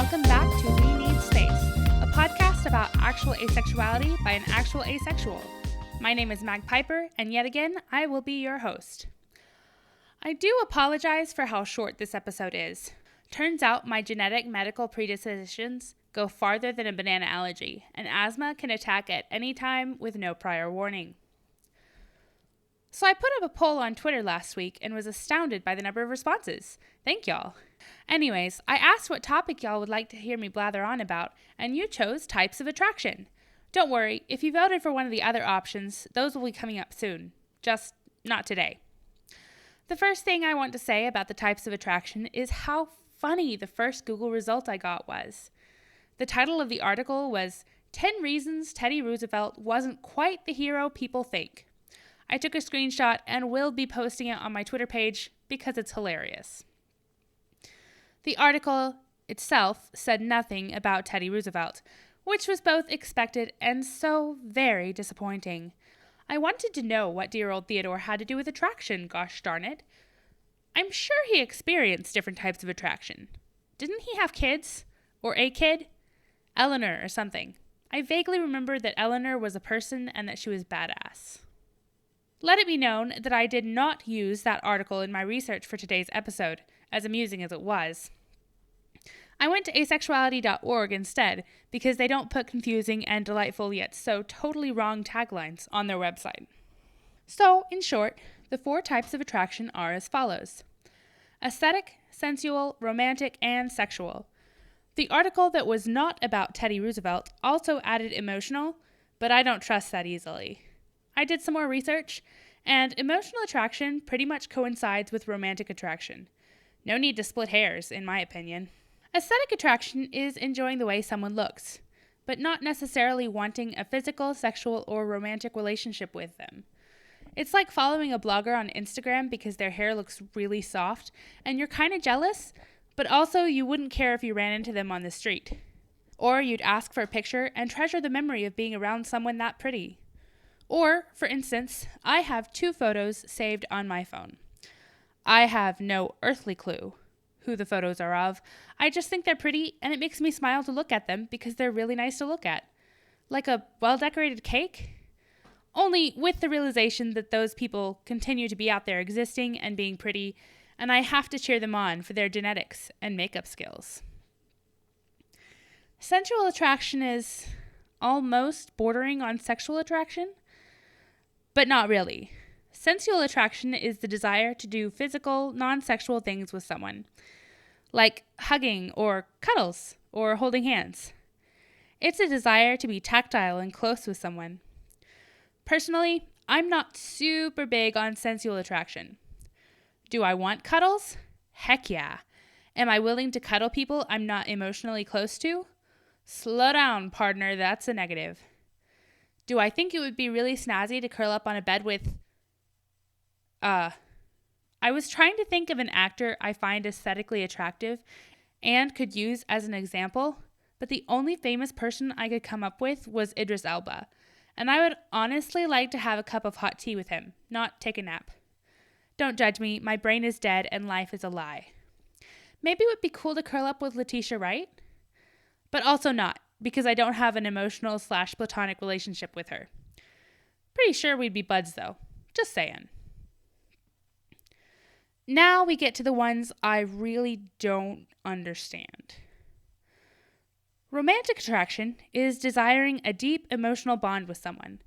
welcome back to We Need Space, a podcast about actual asexuality by an actual asexual. My name is Mag Piper, and yet again, I will be your host. I do apologize for how short this episode is. Turns out my genetic medical predispositions go farther than a banana allergy, and asthma can attack at any time with no prior warning. So I put up a poll on Twitter last week and was astounded by the number of responses. Thank y'all. Anyways, I asked what topic y'all would like to hear me blather on about, and you chose types of attraction. Don't worry, if you voted for one of the other options, those will be coming up soon. Just not today. The first thing I want to say about the types of attraction is how funny the first Google result I got was. The title of the article was 10 Reasons Teddy Roosevelt Wasn't Quite the Hero People Think. I took a screenshot and will be posting it on my Twitter page because it's hilarious. The article itself said nothing about Teddy Roosevelt, which was both expected and so very disappointing. I wanted to know what dear old Theodore had to do with attraction, gosh darn it. I'm sure he experienced different types of attraction. Didn't he have kids? Or a kid? Eleanor or something. I vaguely remember that Eleanor was a person and that she was badass. Let it be known that I did not use that article in my research for today's episode, as amusing as it was. I went to asexuality.org instead because they don't put confusing and delightful yet so totally wrong taglines on their website. So, in short, the 4 types of attraction are as follows: aesthetic, sensual, romantic, and sexual. The article that was not about Teddy Roosevelt also added emotional, but I don't trust that easily. I did some more research, and emotional attraction pretty much coincides with romantic attraction. No need to split hairs, in my opinion. Aesthetic attraction is enjoying the way someone looks, but not necessarily wanting a physical, sexual, or romantic relationship with them. It's like following a blogger on Instagram because their hair looks really soft, and you're kind of jealous, but also you wouldn't care if you ran into them on the street. Or you'd ask for a picture and treasure the memory of being around someone that pretty. Or, for instance, I have 2 photos saved on my phone. I have no earthly clue who the photos are of. I just think they're pretty, and it makes me smile to look at them because they're really nice to look at. Like a well-decorated cake. Only with the realization that those people continue to be out there existing and being pretty, and I have to cheer them on for their genetics and makeup skills. Sensual attraction is almost bordering on sexual attraction, but not really. Sensual attraction is the desire to do physical, non-sexual things with someone, like hugging or cuddles or holding hands. It's a desire to be tactile and close with someone. Personally, I'm not super big on sensual attraction. Do I want cuddles? Heck yeah. Am I willing to cuddle people I'm not emotionally close to? Slow down, partner, that's a negative. Do I think it would be really snazzy to curl up on a bed with... I was trying to think of an actor I find aesthetically attractive and could use as an example, but the only famous person I could come up with was Idris Elba, and I would honestly like to have a cup of hot tea with him, not take a nap. Don't judge me, my brain is dead and life is a lie. Maybe it would be cool to curl up with Letitia Wright, but also not, because I don't have an emotional/platonic relationship with her. Pretty sure we'd be buds though, just saying. Now we get to the ones I really don't understand. Romantic attraction is desiring a deep emotional bond with someone.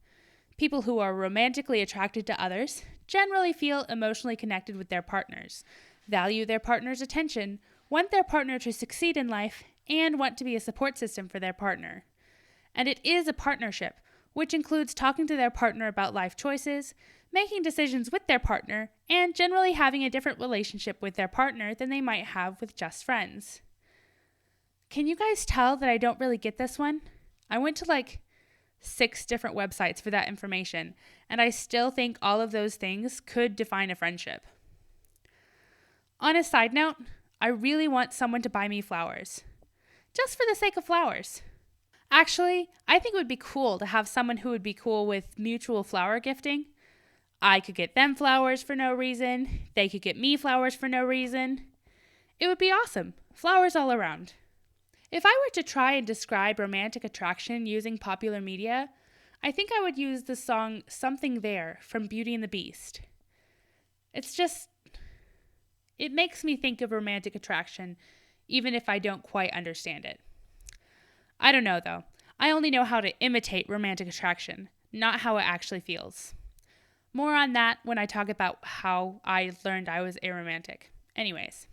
People who are romantically attracted to others generally feel emotionally connected with their partners, value their partner's attention, want their partner to succeed in life, and want to be a support system for their partner. And it is a partnership, which includes talking to their partner about life choices, making decisions with their partner, and generally having a different relationship with their partner than they might have with just friends. Can you guys tell that I don't really get this one? I went to 6 different websites for that information, and I still think all of those things could define a friendship. On a side note, I really want someone to buy me flowers. Just for the sake of flowers. Actually, I think it would be cool to have someone who would be cool with mutual flower gifting. I could get them flowers for no reason. They could get me flowers for no reason. It would be awesome. Flowers all around. If I were to try and describe romantic attraction using popular media, I think I would use the song Something There from Beauty and the Beast. It makes me think of romantic attraction, even if I don't quite understand it. I don't know, though. I only know how to imitate romantic attraction, not how it actually feels. More on that when I talk about how I learned I was aromantic. Anyways.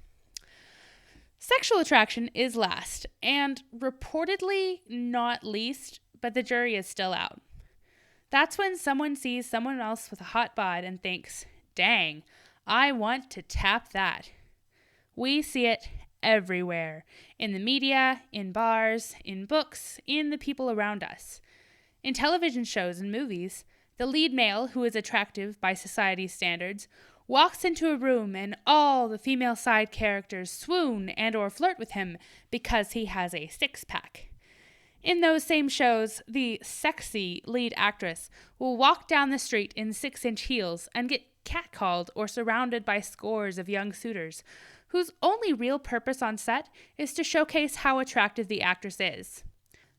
Sexual attraction is last, and reportedly not least, but the jury is still out. That's when someone sees someone else with a hot bod and thinks, dang, I want to tap that. We see it everywhere. In the media, in bars, in books, in the people around us. In television shows and movies, the lead male, who is attractive by society's standards, walks into a room and all the female side characters swoon and or flirt with him because he has a six-pack. In those same shows, the sexy lead actress will walk down the street in 6-inch heels and get catcalled or surrounded by scores of young suitors, whose only real purpose on set is to showcase how attractive the actress is.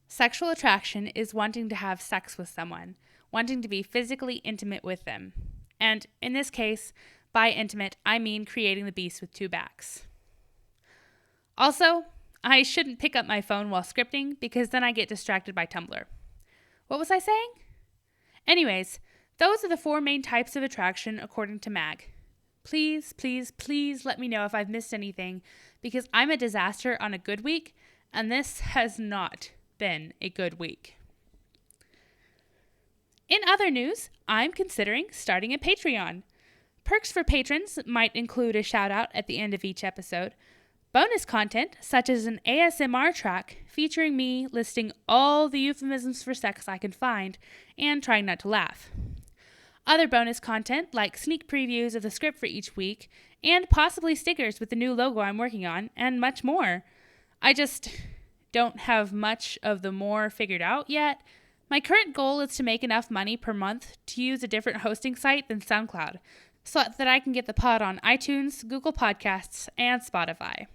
Sexual attraction is wanting to have sex with someone, wanting to be physically intimate with them. And in this case, by intimate, I mean creating the beast with two backs. Also, I shouldn't pick up my phone while scripting because then I get distracted by Tumblr. What was I saying? Anyways, those are the 4 main types of attraction according to MAG. Please, please, please let me know if I've missed anything because I'm a disaster on a good week and this has not been a good week. In other news, I'm considering starting a Patreon. Perks for patrons might include a shout out at the end of each episode, bonus content such as an ASMR track featuring me listing all the euphemisms for sex I can find and trying not to laugh. Other bonus content like sneak previews of the script for each week and possibly stickers with the new logo I'm working on and much more. I just don't have much of the more figured out yet. My current goal is to make enough money per month to use a different hosting site than SoundCloud, so that I can get the pod on iTunes, Google Podcasts, and Spotify.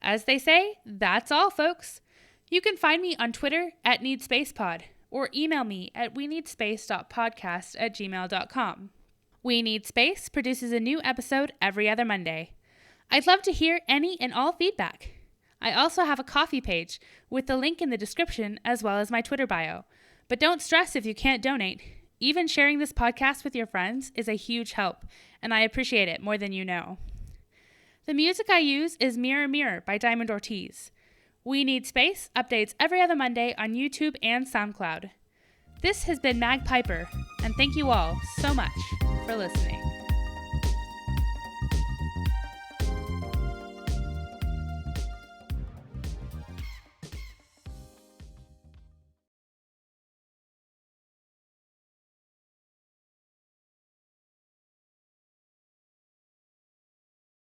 As they say, that's all, folks. You can find me on Twitter at NeedSpacePod, or email me at weneedspace.podcast@gmail.com. We Need Space produces a new episode every other Monday. I'd love to hear any and all feedback. I also have a Ko-fi page with the link in the description as well as my Twitter bio. But don't stress if you can't donate. Even sharing this podcast with your friends is a huge help, and I appreciate it more than you know. The music I use is Mirror Mirror by Diamond Ortiz. We Need Space updates every other Monday on YouTube and SoundCloud. This has been Mag Piper, and thank you all so much for listening.